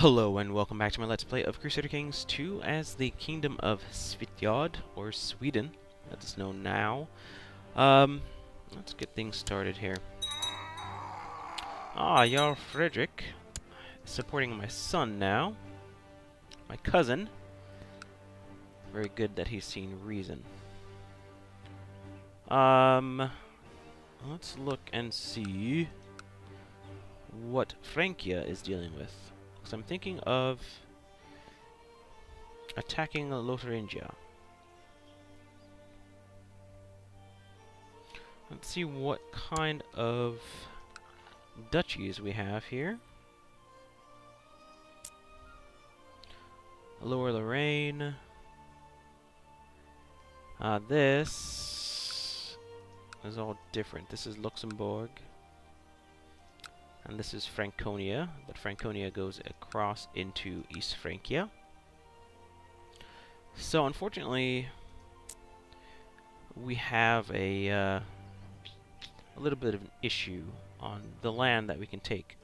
Hello and welcome back to my Let's Play of Crusader Kings 2 as the Kingdom of Svitjod, or Sweden, as it's known now. Let's get things started here. Jarl Frederick supporting my son now. My cousin. Very good that he's seen reason. Let's look and see what Francia is dealing with. So I'm thinking of attacking Lotharingia. Let's see what kind of duchies we have here. Lower Lorraine. This is all different. This is Luxembourg. And this is Franconia, but Franconia goes across into East Francia. So unfortunately, we have a little bit of an issue on the land that we can take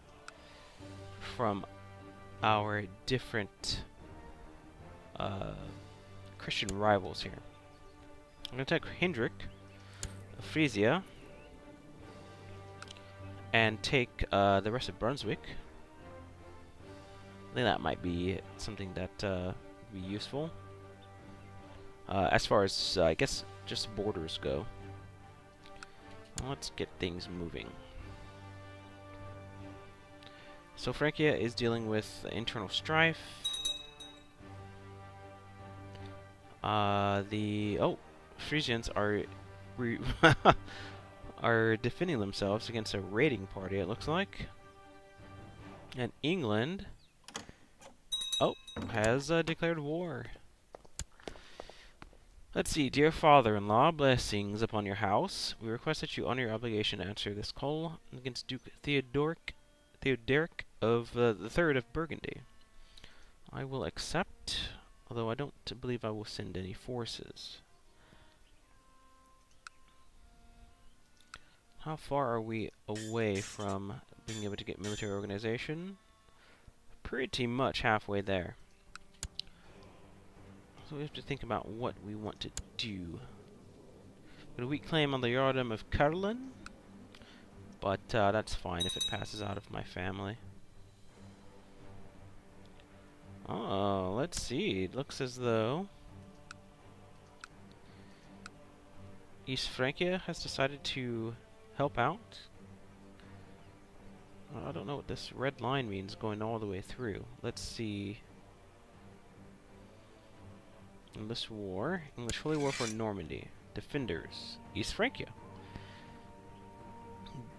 from our different Christian rivals here. I'm going to take Hendrik of Frisia and take the rest of Brunswick. I think that might be something that would be useful. As far as, I guess, just borders go. Let's get things moving. So Francia is dealing with internal strife. Frisians are are defending themselves against a raiding party, it looks like. And England has declared war. Let's see. Dear father-in-law, blessings upon your house. We request that you honor your obligation to answer this call against Duke Theodoric of the Third of Burgundy. I will accept, although I don't believe I will send any forces. How far are we away from being able to get military organization? Pretty much halfway there. So we have to think about what we want to do. Got a weak claim on the Earldom of Carlin, but that's fine if it passes out of my family. Oh, let's see. It looks as though East Francia has decided to help out. I don't know what this red line means going all the way through. Let's see. English War. English Holy War for Normandy. Defenders. East Francia.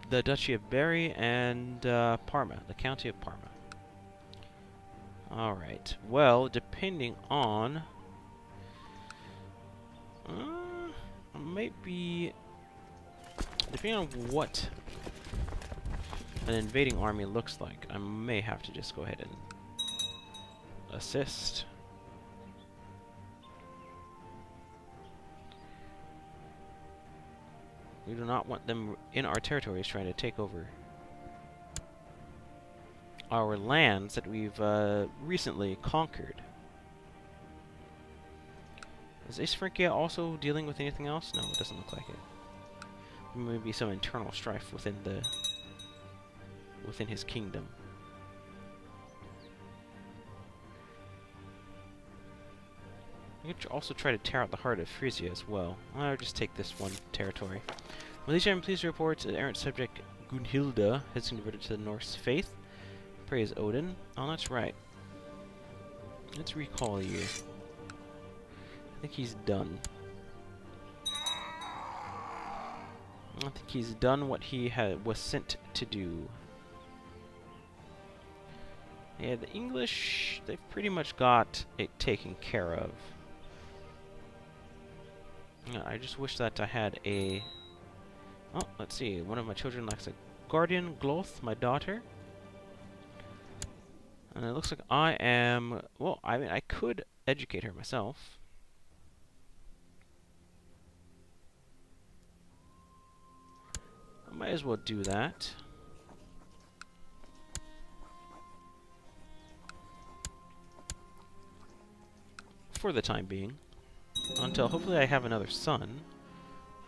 The Duchy of Berry and Parma. The County of Parma. Alright. Well, depending on... maybe... Depending on what an invading army looks like, I may have to just go ahead and assist. We do not want them in our territories trying to take over our lands that we've recently conquered. Is East Francia also dealing with anything else? No, it doesn't look like it. Maybe some internal strife within his kingdom. I could also try to tear out the heart of Frisia as well. I'll just take this one territory. Malaysia, I'm pleased to report that errant subject Gunhilda has converted to the Norse faith. Praise Odin. Oh, that's right. Let's recall you. I think he's done. I think he's done what he was sent to do. Yeah, the English, they've pretty much got it taken care of. I just wish that I had a... Oh, let's see. One of my children likes a guardian, Gloth, my daughter. And it looks like I am... Well, I mean, I could educate her myself. I might as well do that. for the time being. Until hopefully I have another son.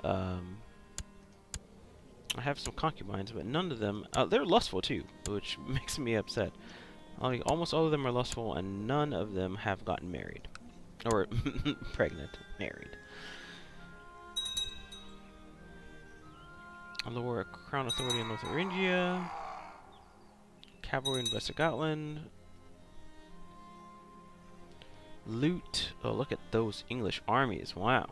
I have some concubines, but none of them... they're lustful too, which makes me upset. Almost all of them are lustful, and none of them have gotten married. Or pregnant. Married. Lower Crown Authority in Lotharingia. Cavalry in Westgotland. Loot. Oh, look at those English armies. Wow.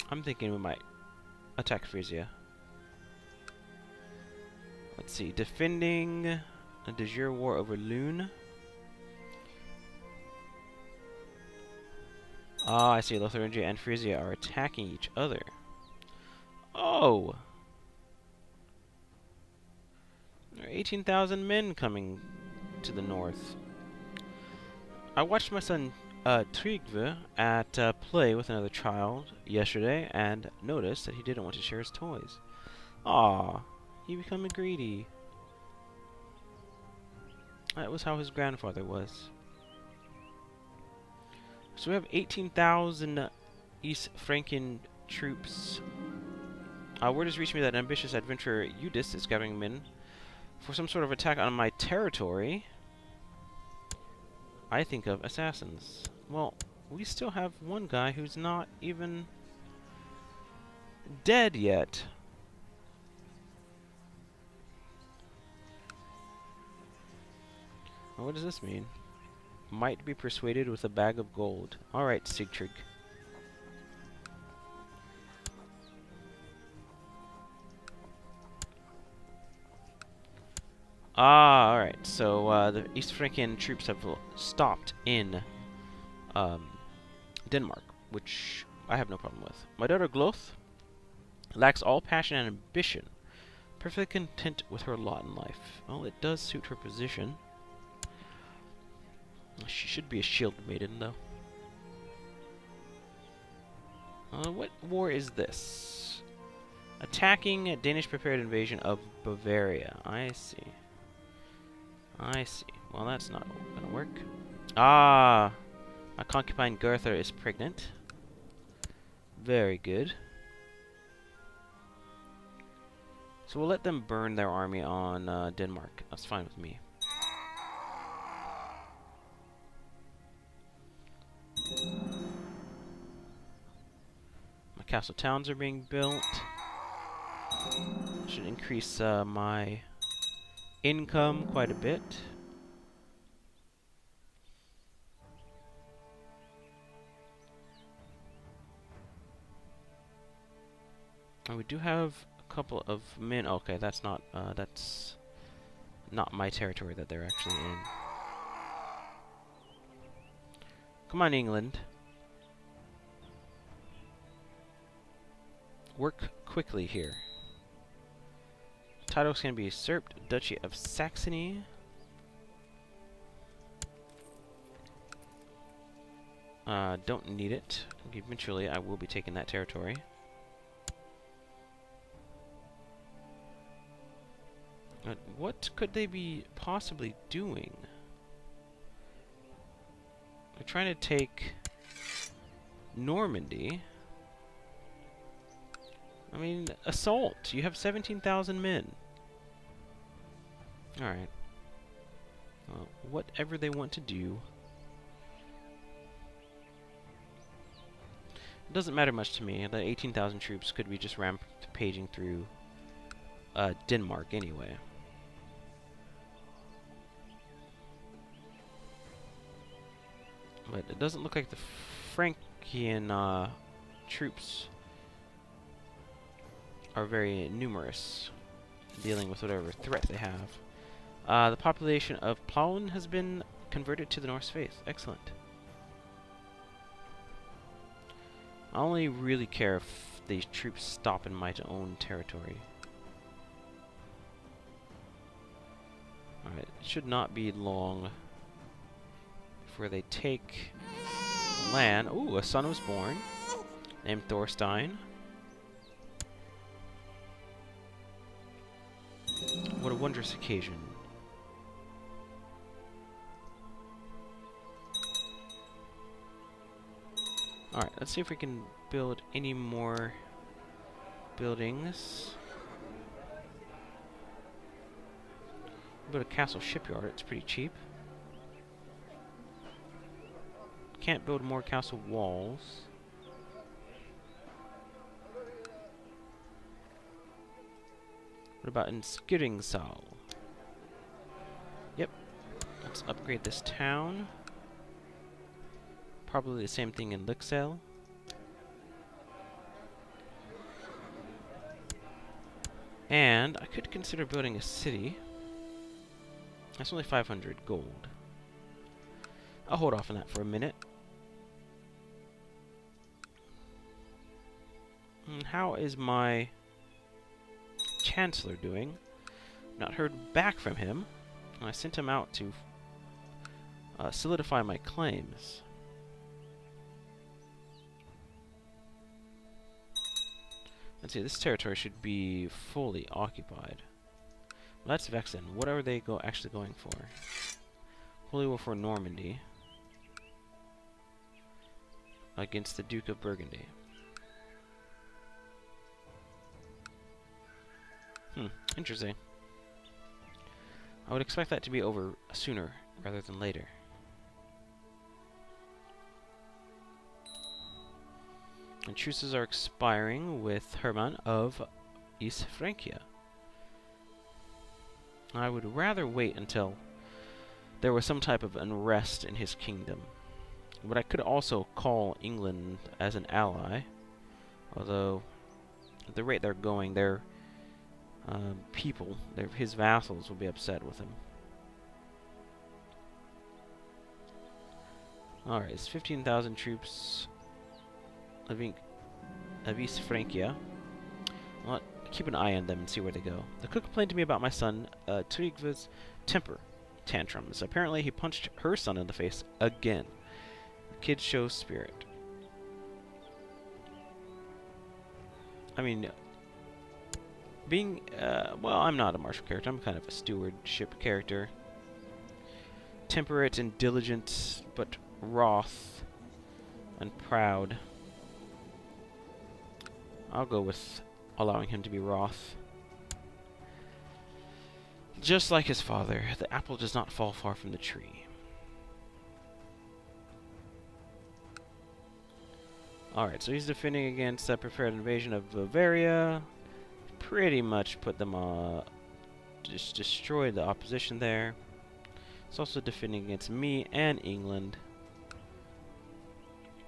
I'm thinking we might attack Frisia. Let's see. Defending a de jure war over Lune. Ah, I see. Lotharingia and Frisia are attacking each other. Oh! There are 18,000 men coming to the north. I watched my son Trygve at play with another child yesterday and noticed that he didn't want to share his toys. Ah, he became greedy. That was how his grandfather was. So we have 18,000 East Franken troops. Word has reached me that ambitious adventurer Eudes is gathering men for some sort of attack on my territory. I think of assassins. Well, we still have one guy who's not even dead yet. Well, what does this mean? Might be persuaded with a bag of gold. Alright, Sigtrig. Ah, alright. So, the East Franken troops have stopped in Denmark, which I have no problem with. My daughter Gloth lacks all passion and ambition, perfectly content with her lot in life. Well, it does suit her position. She should be a shield maiden, though. What war is this? Attacking a Danish prepared invasion of Bavaria. I see. I see. Well, that's not gonna work. Ah! My concubine Gerther is pregnant. Very good. So we'll let them burn their army on Denmark. That's fine with me. My castle towns are being built. Should increase my income quite a bit. And we do have a couple of men. Okay, that's not my territory that they're actually in. Come on, England. Work quickly here. Titles can be usurped. Duchy of Saxony. Don't need it. Eventually, I will be taking that territory. What could they be possibly doing? They're trying to take Normandy. I mean, assault. You have 17,000 men. Alright. Whatever they want to do. It doesn't matter much to me. The 18,000 troops could be just rampaging through Denmark anyway. But it doesn't look like the Frankian troops are very numerous, dealing with whatever threat they have. The population of Plauen has been converted to the Norse faith. Excellent. I only really care if these troops stop in my own territory. Alright, it should not be long before they take land. Ooh, a son was born, named Thorstein. wondrous occasion. Alright, let's see if we can build any more buildings. Build a castle shipyard, it's pretty cheap. Can't build more castle walls. What about in Skirringsal? Yep. Let's upgrade this town. Probably the same thing in Lixel. And I could consider building a city. That's only 500 gold. I'll hold off on that for a minute. And how is my Chancellor doing? Not heard back from him. I sent him out to solidify my claims. Let's see, this territory should be fully occupied. Well, that's Vexen. What are they actually going for? Holy War for Normandy against the Duke of Burgundy. Interesting. I would expect that to be over sooner rather than later. And truces are expiring with Hermann of East Francia. I would rather wait until there was some type of unrest in his kingdom. But I could also call England as an ally. Although, at the rate they're going, their people, his vassals, will be upset with him. Alright, it's 15,000 troops living of East Francia. I'll keep an eye on them and see where they go. The cook complained to me about my son, Trygve's temper tantrums. Apparently he punched her son in the face again. The kid shows spirit. I mean, being, well, I'm not a martial character. I'm kind of a stewardship character. Temperate and diligent, but wroth and proud. I'll go with allowing him to be wroth. Just like his father, the apple does not fall far from the tree. Alright, so he's defending against a prepared invasion of Bavaria. Pretty much put them, just destroyed the opposition there. He's also defending against me and England.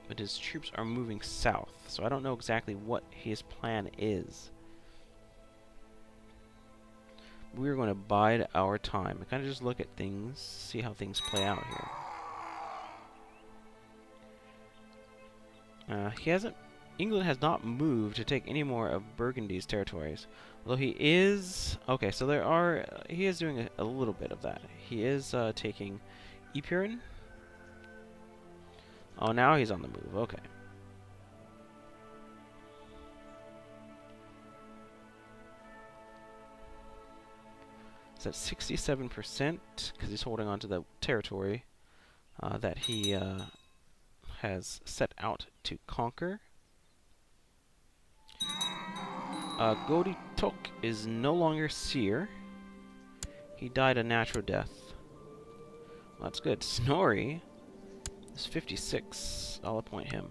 But his troops are moving south, so I don't know exactly what his plan is. We're going to bide our time and kind of just look at things, see how things play out here. England has not moved to take any more of Burgundy's territories. Although he is... Okay, so he is doing a little bit of that. He is taking Ypres. Oh, now he's on the move. Okay. It's at 67% because he's holding on to the territory that he has set out to conquer. Godi Tok is no longer seer. He died a natural death. Well, that's good. Snorri is 56. I'll appoint him.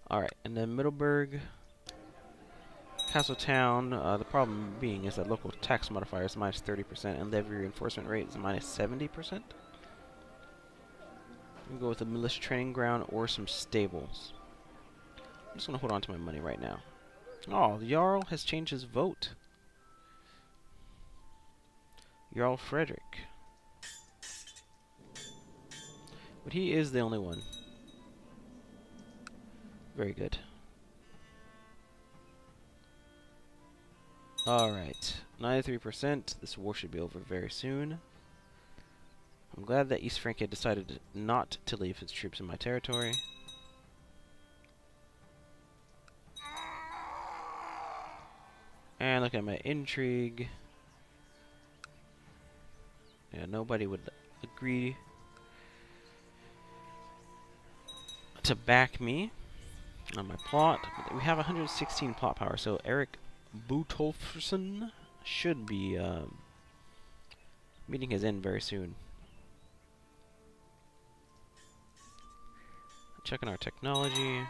Alright, and then Middleburg, Castletown, the problem being is that local tax modifier is minus 30% and levy reinforcement rate is minus 70%. I'm going to go with a militia training ground or some stables. I'm just going to hold on to my money right now. Oh, the Jarl has changed his vote. Jarl Frederick. But he is the only one. Very good. Alright, 93%. This war should be over very soon. I'm glad that East Francia decided not to leave his troops in my territory. And look at my intrigue. Yeah, nobody would agree to back me on my plot. We have 116 plot power, so Eric Butolfsson should be meeting his end very soon. Checking our technology.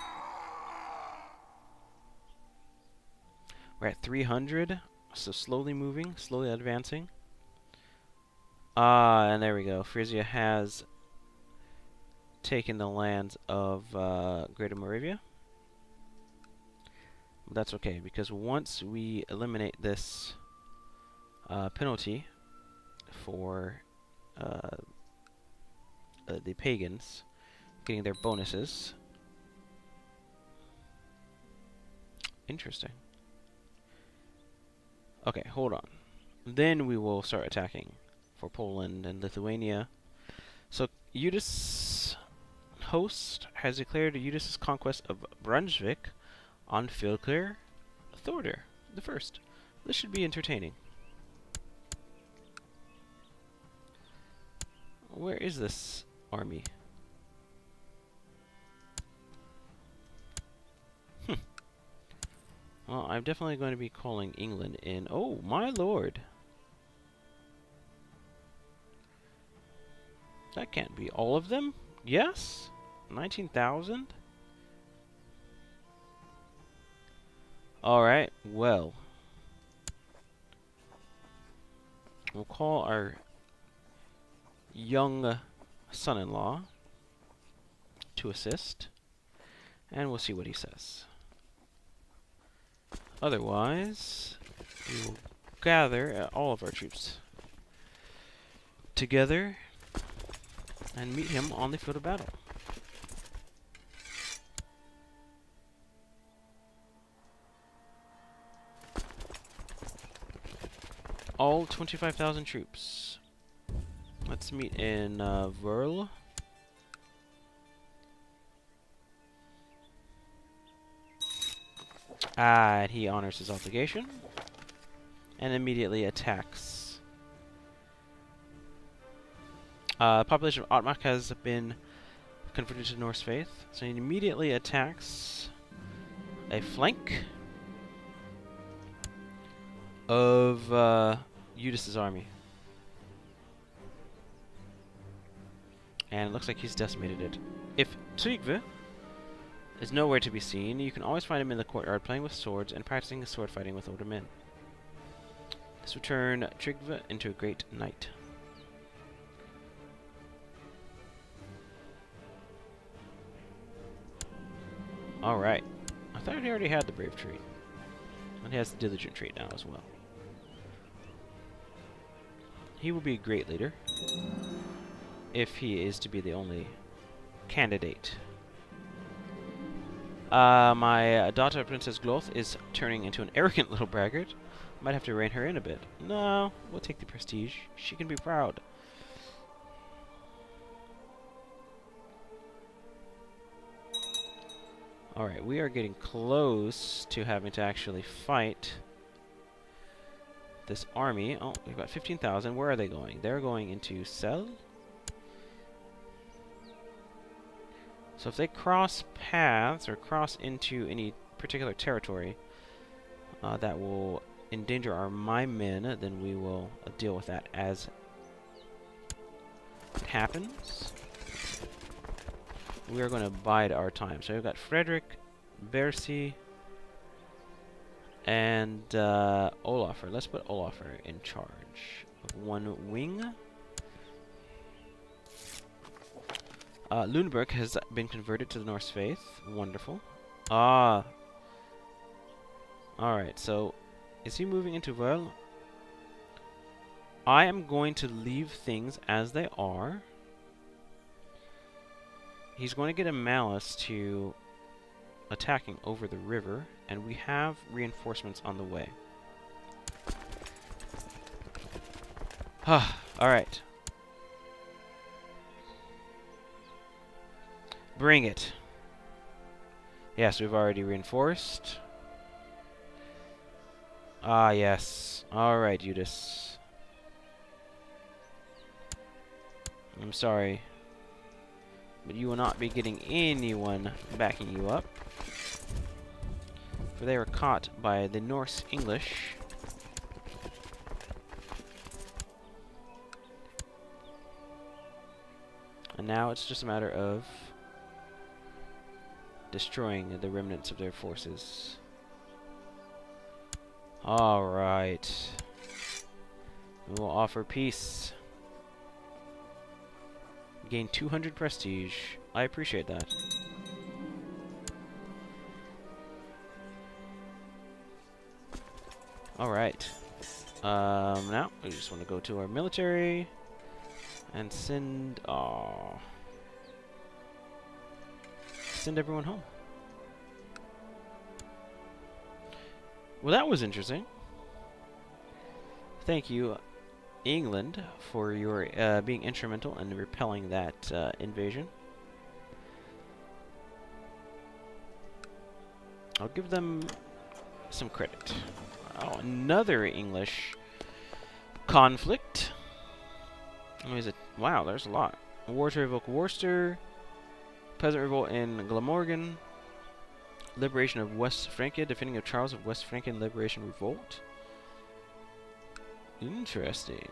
We're at 300, so slowly moving, slowly advancing. And there we go. Frisia has taken the lands of Greater Moravia. But that's okay, because once we eliminate this penalty for the pagans getting their bonuses. Interesting. Okay, hold on. Then we will start attacking for Poland and Lithuania. So Eudes host has declared Eudes' conquest of Brunswick on Fylkir Thorder the First. This should be entertaining. Where is this army? Well, I'm definitely going to be calling England in. Oh, my lord. That can't be all of them. Yes? 19,000? Alright, well. We'll call our young son-in-law to assist. And we'll see what he says. Otherwise, we will gather all of our troops together and meet him on the field of battle. All 25,000 troops. Let's meet in Verl. And he honors his obligation and immediately attacks. The population of Otmak has been converted to Norse faith, so he immediately attacks a flank of Eudes' army. And it looks like he's decimated it. If Trygve is nowhere to be seen, you can always find him in the courtyard playing with swords and practicing his sword fighting with older men. This will turn Trygve into a great knight. Alright. I thought he already had the brave trait. And he has the diligent trait now as well. He will be a great leader if he is to be the only candidate. My daughter, Princess Gloth, is turning into an arrogant little braggart. Might have to rein her in a bit. No, we'll take the prestige. She can be proud. Alright, we are getting close to having to actually fight this army. Oh, we've got 15,000. Where are they going? They're going into Sel. So if they cross paths or cross into any particular territory that will endanger my men, then we will deal with that as it happens. We are going to bide our time. So we've got Frederick, Bercy, and Olafur. Let's put Olafur in charge of one wing. Lüneburg has been converted to the Norse faith. Wonderful. Ah. Alright, so is he moving into Verl? I am going to leave things as they are. He's going to get a malice to attacking over the river, and we have reinforcements on the way. Alright. Bring it. Yes, we've already reinforced. Ah, yes. Alright, Judas. I'm sorry, but you will not be getting anyone backing you up, for they were caught by the Norse English. And now it's just a matter of destroying the remnants of their forces. Alright. We will offer peace. Gain 200 prestige. I appreciate that. Alright. Now, we just want to go to our military and send... send everyone home. Well, that was interesting. Thank you, England, for your being instrumental in repelling that invasion. I'll give them some credit. Oh, another English conflict. What is it? Wow, there's a lot. War to revoke Worcester. Peasant revolt in Glamorgan. Liberation of West Francia. Defending of Charles of West Frankian Liberation Revolt. Interesting.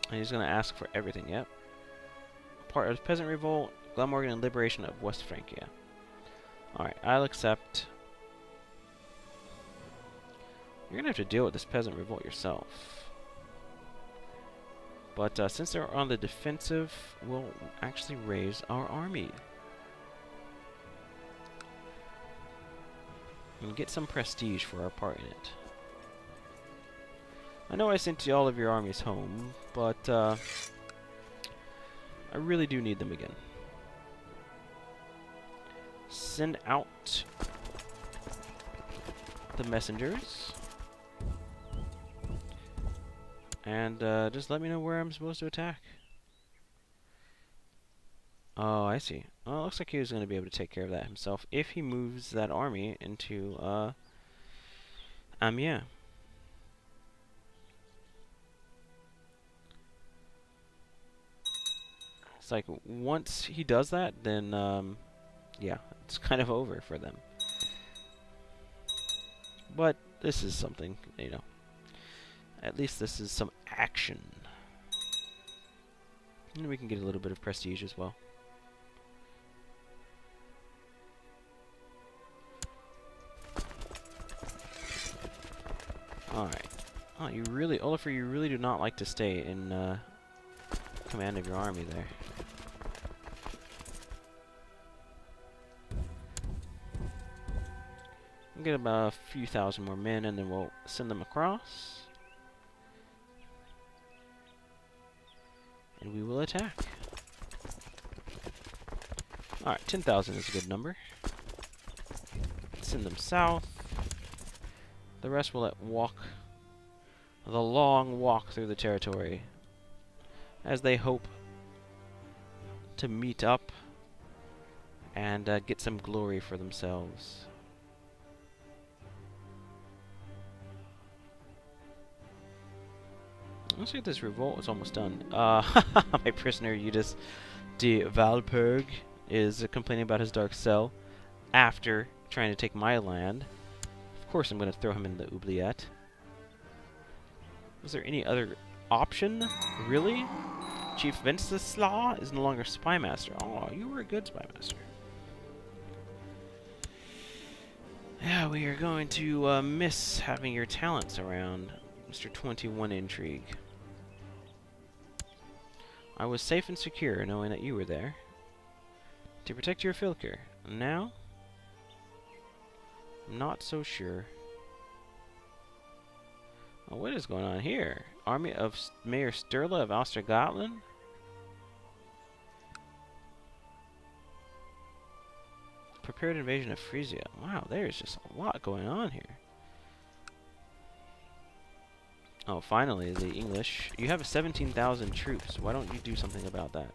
And he's going to ask for everything, yep. Part of Peasant Revolt, Glamorgan, and Liberation of West Francia. Alright, I'll accept. You're going to have to deal with this Peasant Revolt yourself. But since they're on the defensive, we'll actually raise our army. And get some prestige for our part in it. I know I sent all of your armies home, but I really do need them again. Send out the messengers. And just let me know where I'm supposed to attack. Oh, I see. Well, it looks like he was going to be able to take care of that himself if he moves that army into Amiens. It's like once he does that, then yeah, it's kind of over for them. But this is something, you know. At least this is some action. And we can get a little bit of prestige as well. Alright. Oh, you really, Olafur, you really do not like to stay in command of your army there. We'll get about a few thousand more men and then we'll send them across. And we will attack. Alright, 10,000 is a good number. Send them south. The rest will let walk the long walk through the territory as they hope to meet up and get some glory for themselves. Looks like this revolt is almost done. My prisoner Eudes de Valperg is complaining about his dark cell after trying to take my land. Of course I'm going to throw him in the oubliette. Was there any other option? Really? Chief Wenceslaw is no longer spymaster. Oh, you were a good spymaster. Yeah, we are going to miss having your talents around, Mr. 21 Intrigue. I was safe and secure knowing that you were there to protect your Filker. Now, I'm not so sure. Oh, what is going on here? Army of Mayor Sturla of Ostergotland? Prepared invasion of Frisia. Wow, there's just a lot going on here. Oh, finally, the English. You have 17,000 troops. Why don't you do something about that?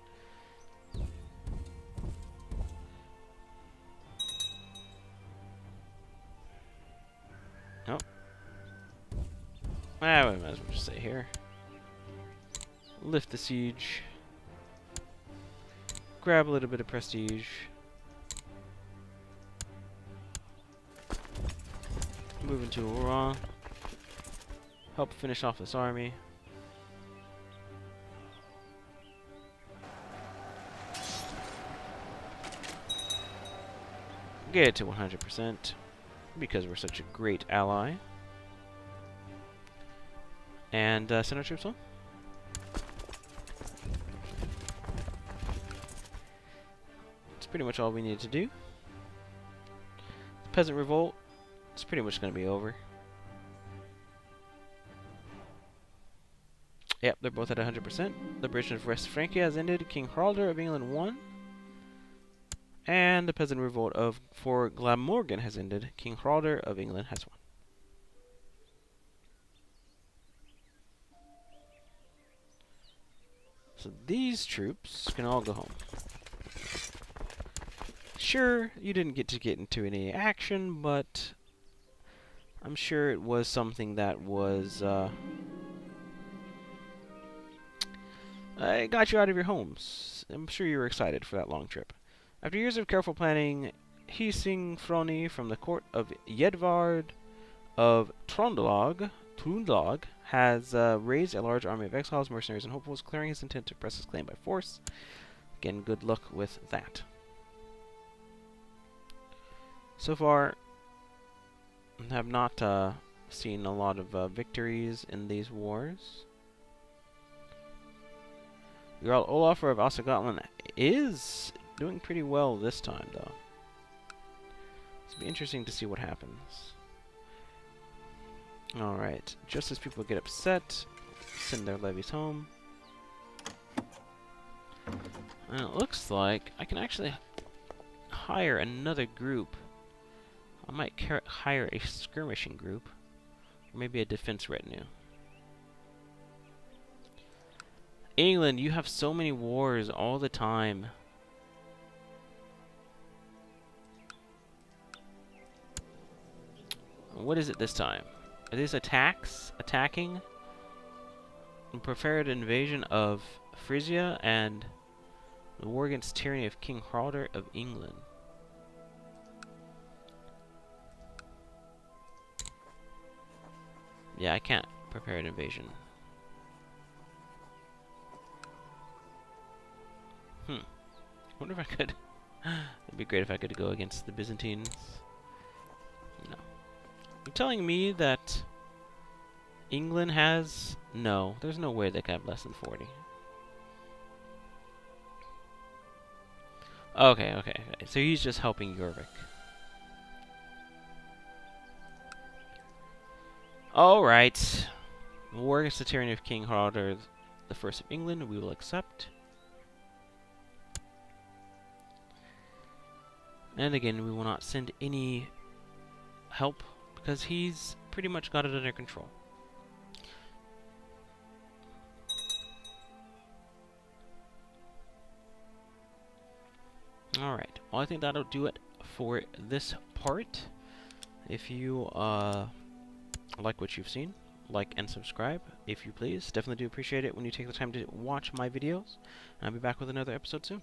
Oh, We might as well just stay here. Lift the siege. Grab a little bit of prestige. Move into Oran. Help finish off this army. Get it to 100% because we're such a great ally. And send our troops home. That's pretty much all we needed to do. The peasant revolt is pretty much going to be over. Yep, they're both at 100%. Liberation of West Francia has ended. King Haralder of England won. And the peasant revolt for Glamorgan has ended. King Haralder of England has won. So these troops can all go home. Sure, you didn't get into any action, but I'm sure it was something that was it got you out of your homes. I'm sure you were excited for that long trip. After years of careful planning, Hising Froni from the court of Jedvard of Trøndelag has raised a large army of exiles, mercenaries, and hopefuls, declaring his intent to press his claim by force. Again, good luck with that. So far, I have not seen a lot of victories in these wars. Jarl Olaf of Osagotland is doing pretty well this time, though. It's be interesting to see what happens. Alright, just as people get upset, send their levies home. And it looks like I can actually hire another group. I might hire a skirmishing group, or maybe a defense retinue. England, you have so many wars all the time. What is it this time? Are these attacking? Preferred invasion of Frisia and the war against tyranny of King Haralder of England. Yeah, I can't prepare an invasion. Wonder if I could. It'd be great if I could go against the Byzantines. No. You're telling me that England has... No, there's no way they can have less than 40. Okay. So he's just helping Jorvik. Alright. War against the tyranny of King Haralder the First of England, we will accept. And again, we will not send any help because he's pretty much got it under control. Alright, well I think that'll do it for this part. If you like what you've seen, like and subscribe if you please. Definitely do appreciate it when you take the time to watch my videos. And I'll be back with another episode soon.